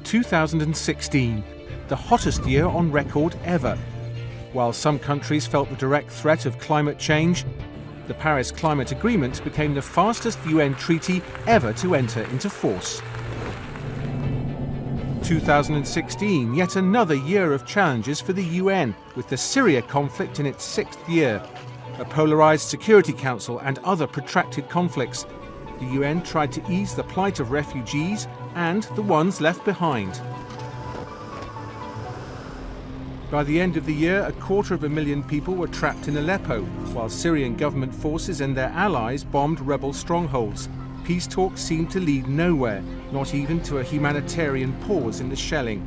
2016, the hottest year on record ever. While some countries felt the direct threat of climate change, the Paris Climate Agreement became the fastest UN treaty ever to enter into force. 2016, yet another year of challenges for the UN, with the Syria conflict in its 6th year. A polarized Security Council and other protracted conflicts. The UN tried to ease the plight of refugees and the ones left behind. By the end of the year, 250,000 people were trapped in Aleppo, while Syrian government forces and their allies bombed rebel strongholds. Peace talks seemed to lead nowhere, not even to a humanitarian pause in the shelling.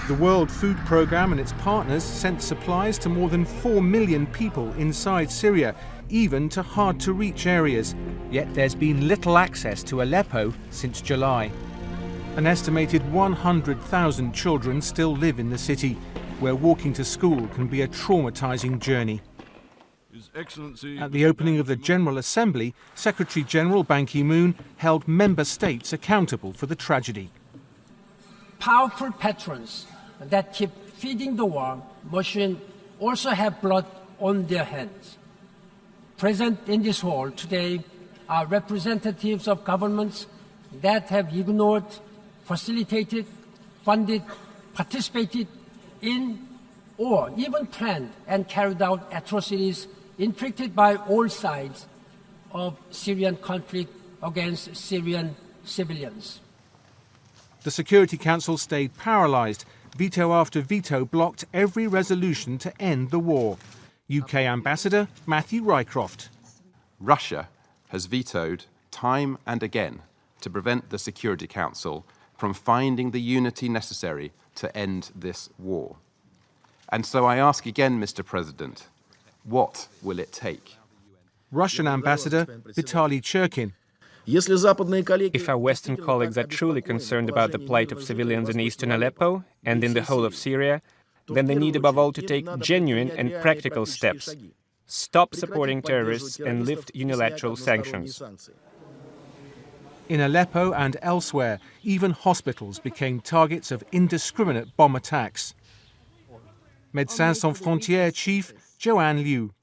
The World Food Programme and its partners sent supplies to more than 4 million people inside Syria, even to hard-to-reach areas. Yet there's been little access to Aleppo since July. An estimated 100,000 children still live in the city, where walking to school can be a traumatizing journey. At the opening of the General Assembly, Secretary-General Ban Ki-moon held member states accountable for the tragedy. Powerful patrons that keep feeding the war machine also have blood on their hands. Present in this hall today are representatives of governments that have ignored, facilitated, funded, participated in, or even planned and carried out atrocities inflicted by all sides of Syrian conflict against Syrian civilians. The Security Council stayed paralyzed. Veto after veto blocked every resolution to end the war. UK Ambassador Matthew Rycroft. Russia has vetoed time and again to prevent the Security Council from finding the unity necessary to end this war. And so I ask again, Mr. President, what will it take? Russian Ambassador Vitaly Churkin. If our Western colleagues are truly concerned about the plight of civilians in eastern Aleppo and in the whole of Syria, then they need above all to take genuine and practical steps. Stop supporting terrorists and lift unilateral sanctions. In Aleppo and elsewhere, even hospitals became targets of indiscriminate bomb attacks. Médecins Sans Frontières chief Joanne Liu.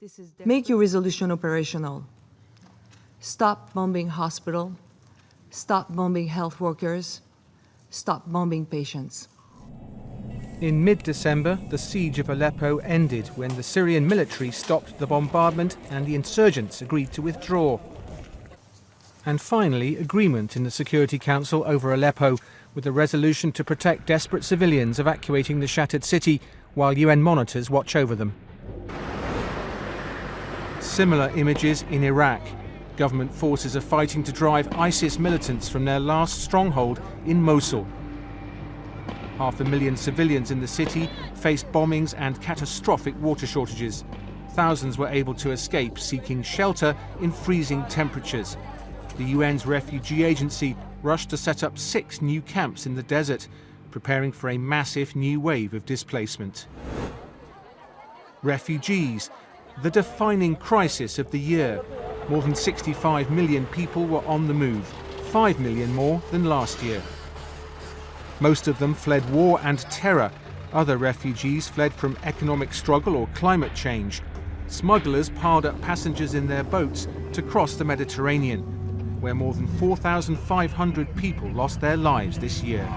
Make your resolution operational. Stop bombing hospitals. Stop bombing health workers. Stop bombing patients. In mid-December, the siege of Aleppo ended when the Syrian military stopped the bombardment and the insurgents agreed to withdraw. And finally, agreement in the Security Council over Aleppo, with a resolution to protect desperate civilians evacuating the shattered city while UN monitors watch over them. Similar images in Iraq. Government forces are fighting to drive ISIS militants from their last stronghold in Mosul. 500,000 civilians in the city faced bombings and catastrophic water shortages. Thousands were able to escape, seeking shelter in freezing temperatures. The UN's refugee agency rushed to set up 6 new camps in the desert, preparing for a massive new wave of displacement. Refugees, the defining crisis of the year. More than 65 million people were on the move, 5 million more than last year. Most of them fled war and terror. Other refugees fled from economic struggle or climate change. Smugglers piled up passengers in their boats to cross the Mediterranean, where more than 4,500 people lost their lives this year.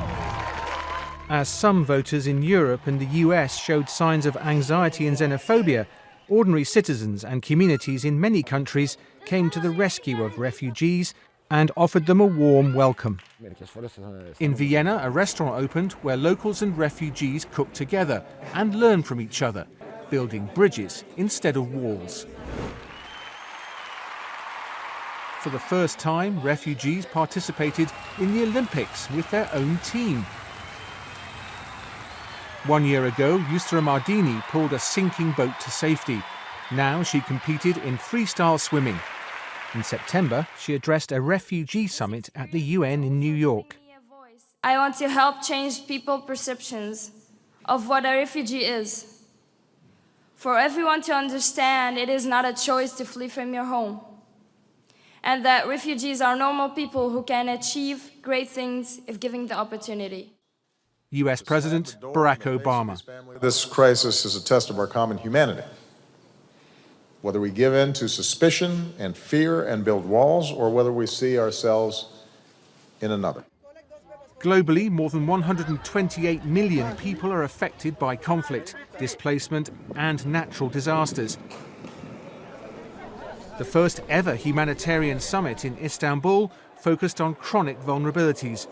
As some voters in Europe and the US showed signs of anxiety and xenophobia, ordinary citizens and communities in many countries came to the rescue of refugees and offered them a warm welcome. In Vienna, a restaurant opened where locals and refugees cooked together and learned from each other, building bridges instead of walls. For the first time, refugees participated in the Olympics with their own team. 1 year ago, Yusra Mardini pulled a sinking boat to safety. Now she competed in freestyle swimming. In September, she addressed a refugee summit at the UN in New York. I want to help change people's perceptions of what a refugee is. For everyone to understand, it is not a choice to flee from your home. and that refugees are normal people who can achieve great things if given the opportunity. US President Barack Obama. This crisis is a test of our common humanity. Whether we give in to suspicion and fear and build walls, or whether we see ourselves in another. Globally, more than 128 million people are affected by conflict, displacement and natural disasters. The first ever humanitarian summit in Istanbul focused on chronic vulnerabilities,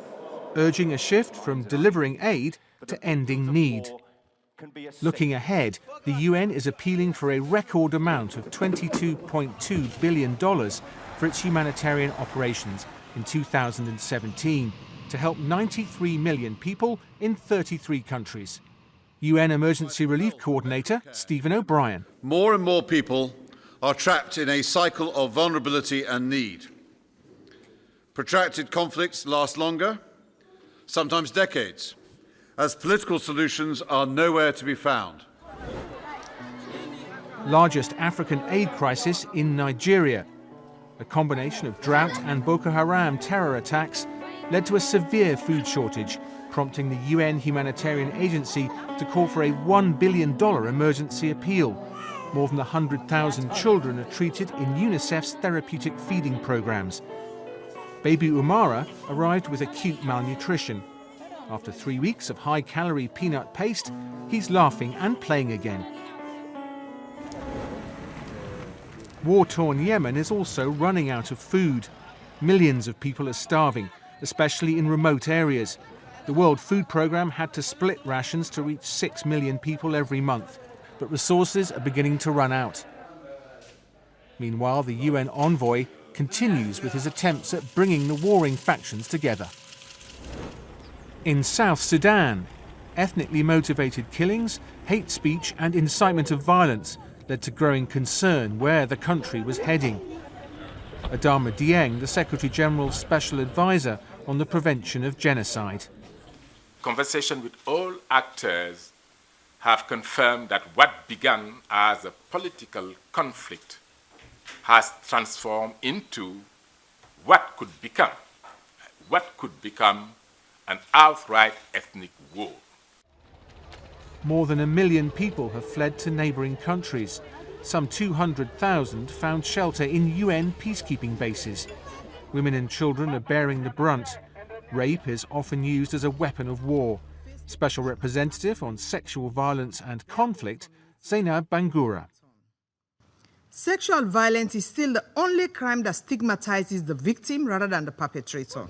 urging a shift from delivering aid to ending need. Looking ahead, the UN is appealing for a record amount of $22.2 billion for its humanitarian operations in 2017 to help 93 million people in 33 countries. UN Emergency Relief Coordinator Stephen O'Brien. More and more people are trapped in a cycle of vulnerability and need. Protracted conflicts last longer, sometimes decades, as political solutions are nowhere to be found. Largest African aid crisis in Nigeria. A combination of drought and Boko Haram terror attacks led to a severe food shortage, prompting the UN Humanitarian Agency to call for a $1 billion emergency appeal. More than 100,000 children are treated in UNICEF's therapeutic feeding programs. Baby Umara arrived with acute malnutrition. After 3 weeks of high-calorie peanut paste, he's laughing and playing again. War-torn Yemen is also running out of food. Millions of people are starving, especially in remote areas. The World Food Programme had to split rations to reach 6 million people every month, but resources are beginning to run out. Meanwhile, the UN envoy continues with his attempts at bringing the warring factions together. In South Sudan, ethnically motivated killings, hate speech and incitement of violence led to growing concern where the country was heading. Adama Dieng, the Secretary-General's Special Advisor on the Prevention of Genocide. Conversation with all actors have confirmed that what began as a political conflict has transformed into what could become an outright ethnic war. More than 1 million people have fled to neighbouring countries. Some 200,000 found shelter in UN peacekeeping bases. Women and children are bearing the brunt. Rape is often used as a weapon of war. Special Representative on Sexual Violence and Conflict, Zainab Bangura. Sexual violence is still the only crime that stigmatizes the victim rather than the perpetrator.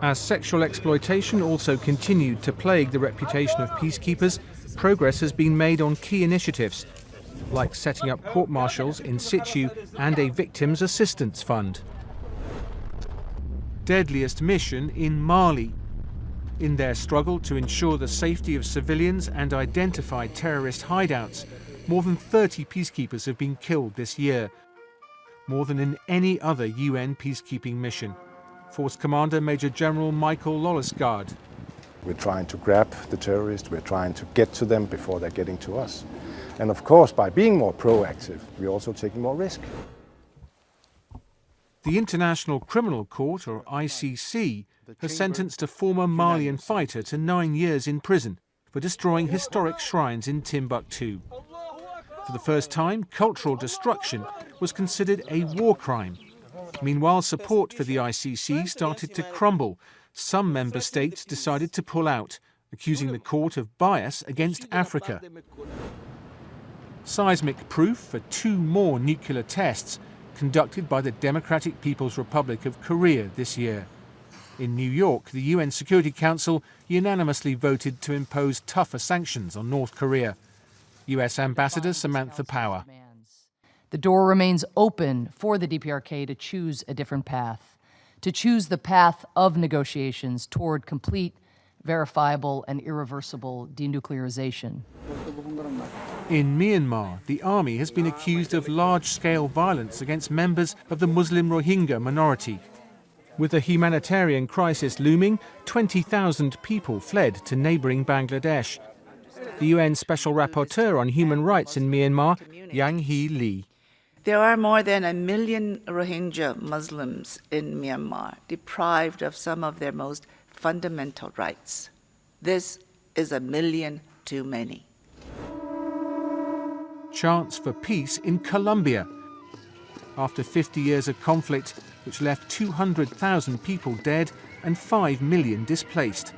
As sexual exploitation also continued to plague the reputation of peacekeepers, progress has been made on key initiatives, like setting up court-martials in situ and a victims' assistance fund. Deadliest mission in Mali. In their struggle to ensure the safety of civilians and identify terrorist hideouts, more than 30 peacekeepers have been killed this year, more than in any other UN peacekeeping mission. Force Commander Major General Michael Lollesgaard. We're trying to grab the terrorists, we're trying to get to them before they're getting to us. And of course, by being more proactive, we're also taking more risk. The International Criminal Court, or ICC, has sentenced a former Malian fighter to 9 years in prison for destroying historic shrines in Timbuktu. For the first time, cultural destruction was considered a war crime. Meanwhile, support for the ICC started to crumble. Some member states decided to pull out, accusing the court of bias against Africa. Seismic proof for 2 more nuclear tests conducted by the Democratic People's Republic of Korea this year. In New York, the UN Security Council unanimously voted to impose tougher sanctions on North Korea. US Ambassador Samantha Power. The door remains open for the DPRK to choose a different path, to choose the path of negotiations toward complete, verifiable, and irreversible denuclearization. In Myanmar, the army has been accused of large-scale violence against members of the Muslim Rohingya minority. With a humanitarian crisis looming, 20,000 people fled to neighbouring Bangladesh. The UN Special Rapporteur on Human Rights in Myanmar, Yang Hee Lee. There are more than 1 million Rohingya Muslims in Myanmar, deprived of some of their most fundamental rights. This is 1 million too many. Chants for peace in Colombia. After 50 years of conflict, which left 200,000 people dead and 5 million displaced.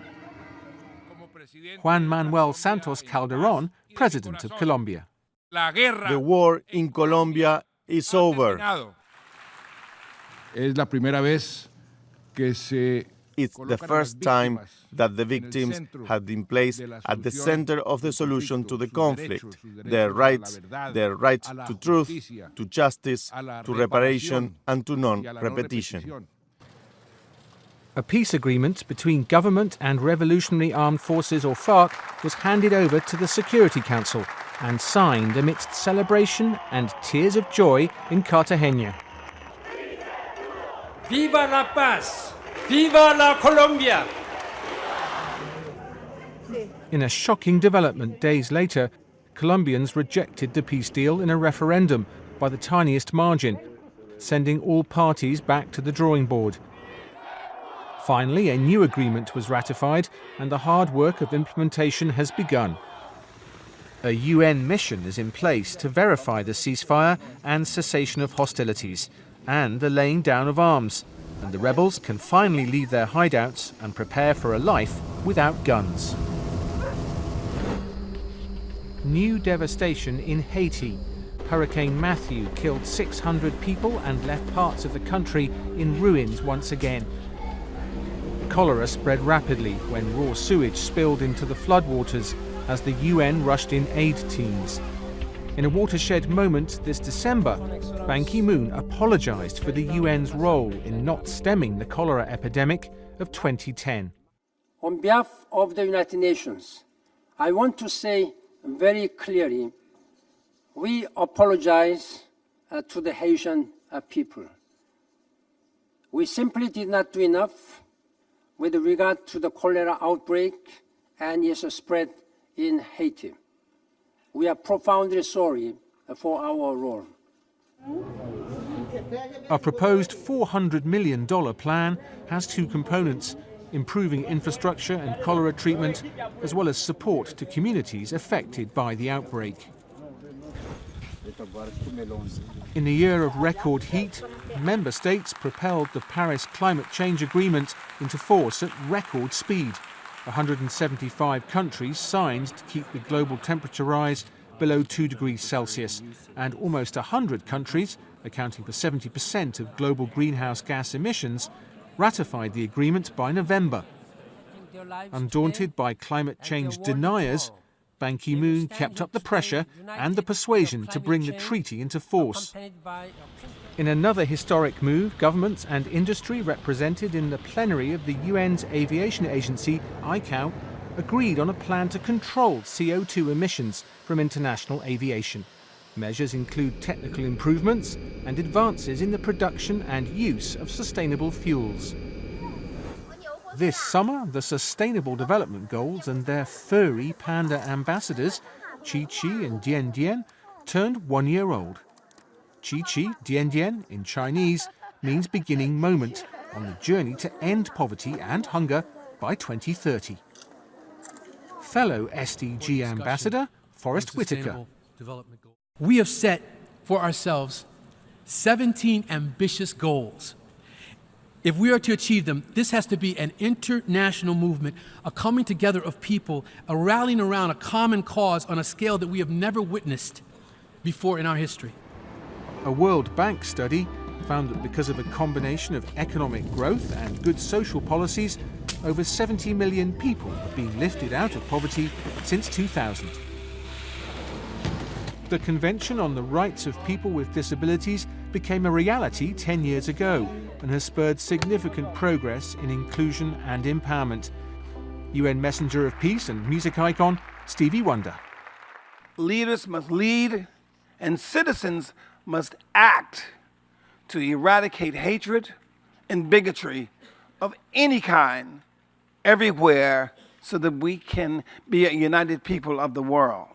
Juan Manuel Santos Calderón, President of Colombia. The war in Colombia is over. Es la primera vez que se It's the first time that the victims have been placed at the center of the solution to the conflict. Their rights to truth, to justice, to reparation, and to non-repetition. A peace agreement between government and Revolutionary Armed Forces or FARC was handed over to the Security Council and signed amidst celebration and tears of joy in Cartagena. Viva la paz! Viva la Colombia! In a shocking development days later, Colombians rejected the peace deal in a referendum by the tiniest margin, sending all parties back to the drawing board. Finally, a new agreement was ratified and the hard work of implementation has begun. A UN mission is in place to verify the ceasefire and cessation of hostilities, and the laying down of arms, and the rebels can finally leave their hideouts and prepare for a life without guns. New devastation in Haiti. Hurricane Matthew killed 600 people and left parts of the country in ruins once again. Cholera spread rapidly when raw sewage spilled into the floodwaters as the UN rushed in aid teams. In a watershed moment this December, Ban Ki-moon apologized for the UN's role in not stemming the cholera epidemic of 2010. On behalf of the United Nations, I want to say very clearly, we apologize to the Haitian people. We simply did not do enough with regard to the cholera outbreak and its spread in Haiti. We are profoundly sorry for our role. A proposed $400 million plan has two components: improving infrastructure and cholera treatment, as well as support to communities affected by the outbreak. In a year of record heat, member states propelled the Paris Climate Change Agreement into force at record speed. 175 countries signed to keep the global temperature rise below 2 degrees Celsius, and almost 100 countries, accounting for 70% of global greenhouse gas emissions, ratified the agreement by November. Undaunted by climate change deniers, Ban Ki-moon kept up the pressure and the persuasion to bring the treaty into force. In another historic move, governments and industry represented in the plenary of the UN's aviation agency, ICAO, agreed on a plan to control CO2 emissions from international aviation. Measures include technical improvements and advances in the production and use of sustainable fuels. This summer, the Sustainable Development Goals and their furry panda ambassadors, Chi-Chi and Dian-Dian, turned 1 year old. Chi-Chi, Dian-Dian in Chinese means beginning moment on the journey to end poverty and hunger by 2030. Fellow SDG ambassador, Forrest Whitaker. We have set for ourselves 17 ambitious goals. If we are to achieve them, this has to be an international movement, a coming together of people, a rallying around a common cause on a scale that we have never witnessed before in our history. A World Bank study found that because of a combination of economic growth and good social policies, over 70 million people have been lifted out of poverty since 2000. The Convention on the Rights of People with Disabilities became a reality 10 years ago and has spurred significant progress in inclusion and empowerment. UN Messenger of Peace and music icon Stevie Wonder. Leaders must lead and citizens must act to eradicate hatred and bigotry of any kind everywhere so that we can be a united people of the world.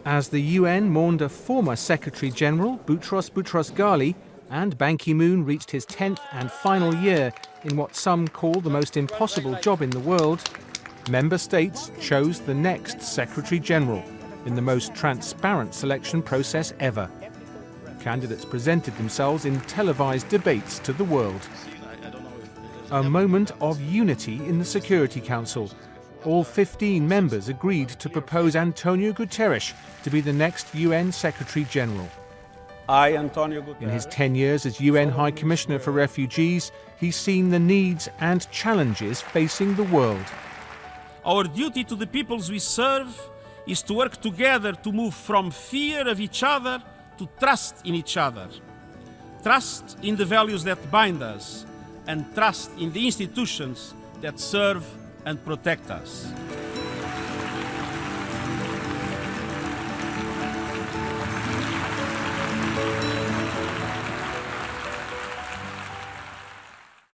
As the UN mourned a former Secretary General, Boutros Boutros-Ghali, and Ban Ki-moon reached his 10th and final year in what some call the most impossible job in the world, member states chose the next Secretary General in the most transparent selection process ever. Candidates presented themselves in televised debates to the world. A moment of unity in the Security Council. All 15 members agreed to propose Antonio Guterres to be the next UN Secretary General. In his 10 years as UN High Commissioner for Refugees, he's seen the needs and challenges facing the world. Our duty to the peoples we serve is to work together to move from fear of each other to trust in each other. Trust in the values that bind us, and trust in the institutions that serve and protect us.